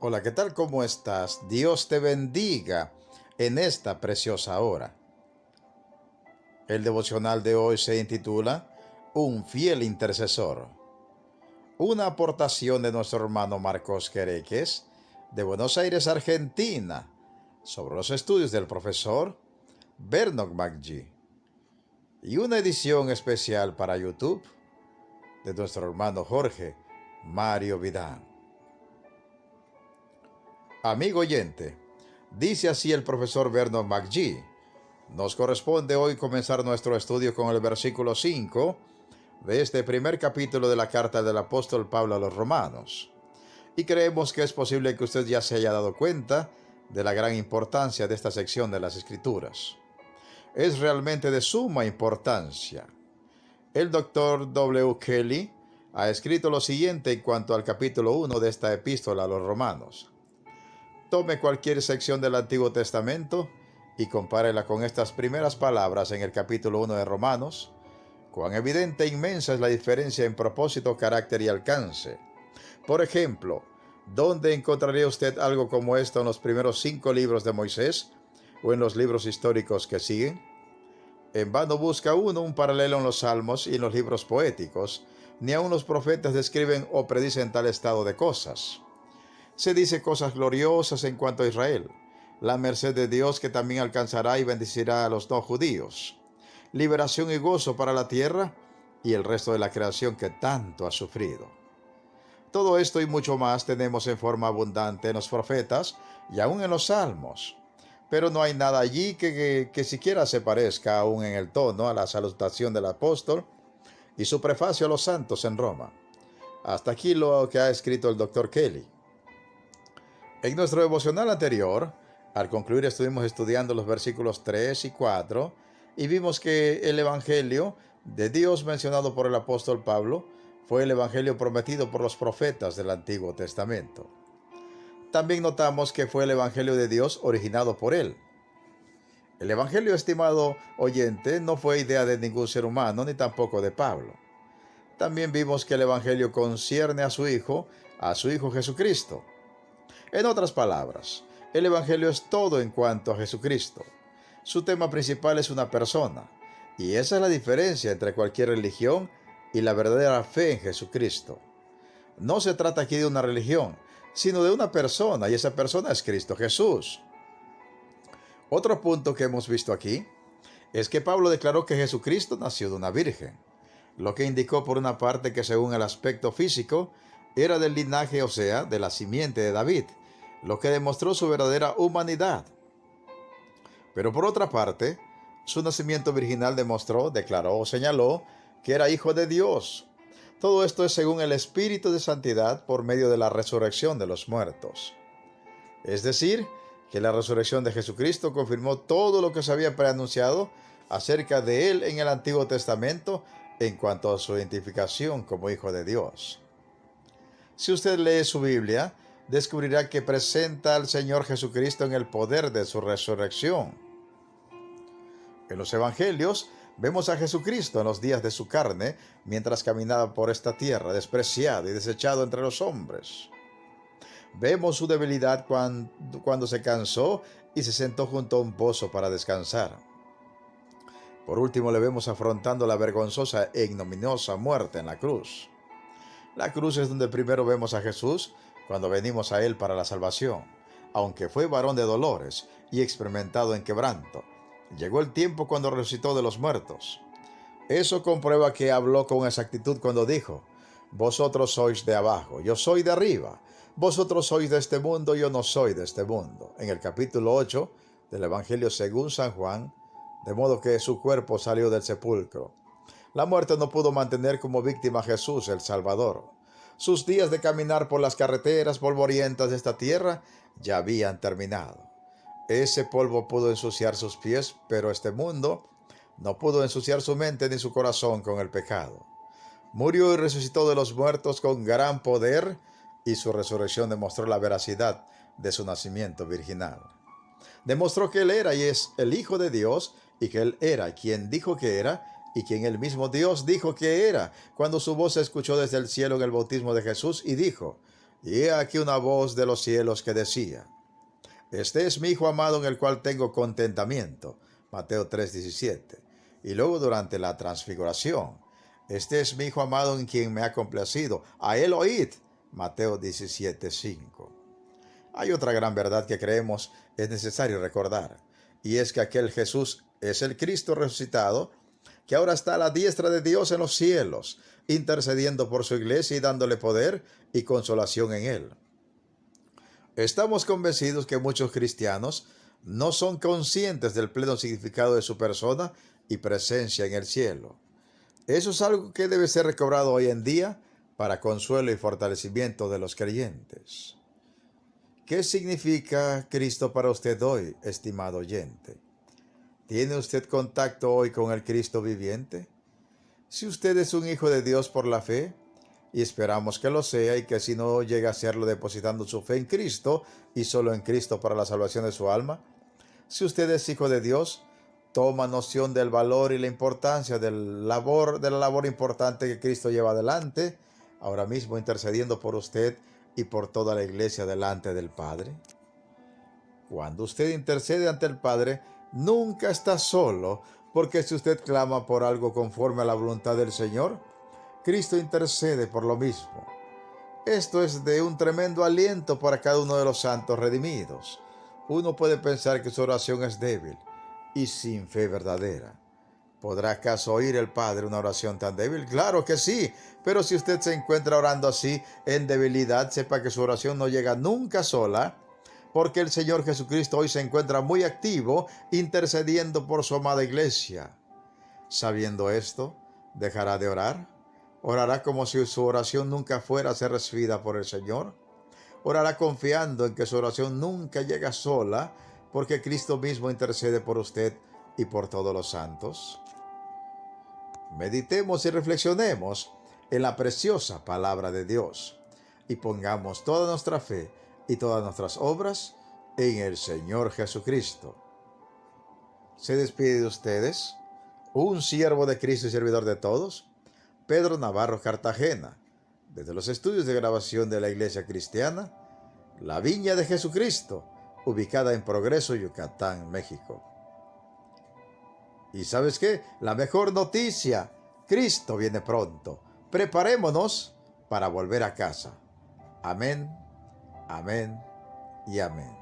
Hola, ¿qué tal? ¿Cómo estás? Dios te bendiga en esta preciosa hora. El devocional de hoy se intitula Un fiel intercesor. Una aportación de nuestro hermano Marcos Quereques, de Buenos Aires, Argentina, sobre los estudios del profesor Bernard McGee. Y una edición especial para YouTube de nuestro hermano Jorge Mario Vidal. Amigo oyente, dice así el profesor Bernard McGee. Nos corresponde hoy comenzar nuestro estudio con el versículo 5 de este primer capítulo de la carta del apóstol Pablo a los Romanos. Y creemos que es posible que usted ya se haya dado cuenta de la gran importancia de esta sección de las Escrituras. Es realmente de suma importancia. El doctor W. Kelly ha escrito lo siguiente en cuanto al capítulo 1 de esta epístola a los Romanos. Tome cualquier sección del Antiguo Testamento y compárela con estas primeras palabras en el capítulo 1 de Romanos. Cuán evidente e inmensa es la diferencia en propósito, carácter y alcance. Por ejemplo, ¿dónde encontraría usted algo como esto en los primeros 5 libros de Moisés o en los libros históricos que siguen? En vano busca uno un paralelo en los salmos y en los libros poéticos, ni aun los profetas describen o predicen tal estado de cosas. Se dice cosas gloriosas en cuanto a Israel, la merced de Dios que también alcanzará y bendecirá a los no judíos, liberación y gozo para la tierra y el resto de la creación que tanto ha sufrido. Todo esto y mucho más tenemos en forma abundante en los profetas y aún en los salmos, pero no hay nada allí que siquiera se parezca aún en el tono a la salutación del apóstol y su prefacio a los santos en Roma. Hasta aquí lo que ha escrito el doctor Kelly. En nuestro devocional anterior, al concluir estuvimos estudiando los versículos 3 y 4 y vimos que el Evangelio de Dios mencionado por el apóstol Pablo fue el Evangelio prometido por los profetas del Antiguo Testamento. También notamos que fue el Evangelio de Dios originado por él. El Evangelio, estimado oyente, no fue idea de ningún ser humano ni tampoco de Pablo. También vimos que el Evangelio concierne a su Hijo Jesucristo. En otras palabras, el Evangelio es todo en cuanto a Jesucristo. Su tema principal es una persona, y esa es la diferencia entre cualquier religión y la verdadera fe en Jesucristo. No se trata aquí de una religión, sino de una persona, y esa persona es Cristo Jesús. Otro punto que hemos visto aquí es que Pablo declaró que Jesucristo nació de una virgen, lo que indicó por una parte que según el aspecto físico era del linaje, o sea, de la simiente de David, lo que demostró su verdadera humanidad. Pero por otra parte, su nacimiento virginal declaró o señaló que era hijo de Dios. Todo esto es según el Espíritu de Santidad por medio de la resurrección de los muertos. Es decir, que la resurrección de Jesucristo confirmó todo lo que se había preanunciado acerca de él en el Antiguo Testamento en cuanto a su identificación como hijo de Dios. Si usted lee su Biblia, descubrirá que presenta al Señor Jesucristo en el poder de su resurrección. En los Evangelios vemos a Jesucristo en los días de su carne, mientras caminaba por esta tierra, despreciado y desechado entre los hombres. Vemos su debilidad cuando se cansó y se sentó junto a un pozo para descansar. Por último, le vemos afrontando la vergonzosa e ignominiosa muerte en la cruz. La cruz es donde primero vemos a Jesús cuando venimos a Él para la salvación. Aunque fue varón de dolores y experimentado en quebranto, llegó el tiempo cuando resucitó de los muertos. Eso comprueba que habló con exactitud cuando dijo: vosotros sois de abajo, yo soy de arriba. Vosotros sois de este mundo, yo no soy de este mundo. En el capítulo 8 del Evangelio según San Juan, de modo que su cuerpo salió del sepulcro. La muerte no pudo mantener como víctima a Jesús, el Salvador. Sus días de caminar por las carreteras polvorientas de esta tierra ya habían terminado. Ese polvo pudo ensuciar sus pies, pero este mundo no pudo ensuciar su mente ni su corazón con el pecado. Murió y resucitó de los muertos con gran poder, y su resurrección demostró la veracidad de su nacimiento virginal. Demostró que Él era y es el Hijo de Dios, y que Él era quien dijo que era, y quien el mismo Dios dijo que era, cuando su voz se escuchó desde el cielo en el bautismo de Jesús, y dijo: Y he aquí una voz de los cielos que decía: Este es mi Hijo amado en el cual tengo contentamiento. Mateo 3:17. Y luego durante la transfiguración: Este es mi Hijo amado en quien me ha complacido. A él oíd. Mateo 17:5. Hay otra gran verdad que creemos es necesario recordar, y es que aquel Jesús es el Cristo resucitado, que ahora está a la diestra de Dios en los cielos, intercediendo por su iglesia y dándole poder y consolación en él. Estamos convencidos que muchos cristianos no son conscientes del pleno significado de su persona y presencia en el cielo. Eso es algo que debe ser recobrado hoy en día para consuelo y fortalecimiento de los creyentes. ¿Qué significa Cristo para usted hoy, estimado oyente? ¿Tiene usted contacto hoy con el Cristo viviente? Si usted es un hijo de Dios por la fe, y esperamos que lo sea y que si no llegue a serlo depositando su fe en Cristo y solo en Cristo para la salvación de su alma, si usted es hijo de Dios, toma noción del valor y la importancia de la labor importante que Cristo lleva adelante, ahora mismo intercediendo por usted y por toda la iglesia delante del Padre. Cuando usted intercede ante el Padre, nunca está solo, porque si usted clama por algo conforme a la voluntad del Señor, Cristo intercede por lo mismo. Esto es de un tremendo aliento para cada uno de los santos redimidos. Uno puede pensar que su oración es débil y sin fe verdadera. ¿Podrá acaso oír el Padre una oración tan débil? Claro que sí, pero si usted se encuentra orando así en debilidad, sepa que su oración no llega nunca sola, porque el Señor Jesucristo hoy se encuentra muy activo intercediendo por su amada iglesia. Sabiendo esto, ¿dejará de orar? ¿Orará como si su oración nunca fuera a ser recibida por el Señor? ¿Orará confiando en que su oración nunca llega sola, porque Cristo mismo intercede por usted y por todos los santos? Meditemos y reflexionemos en la preciosa palabra de Dios y pongamos toda nuestra fe y todas nuestras obras en el Señor Jesucristo. Se despide de ustedes un siervo de Cristo y servidor de todos, Pedro Navarro Cartagena, desde los estudios de grabación de la Iglesia Cristiana, La Viña de Jesucristo, ubicada en Progreso, Yucatán, México. ¿Y sabes qué? La mejor noticia: Cristo viene pronto. Preparémonos para volver a casa. Amén, amén y amén.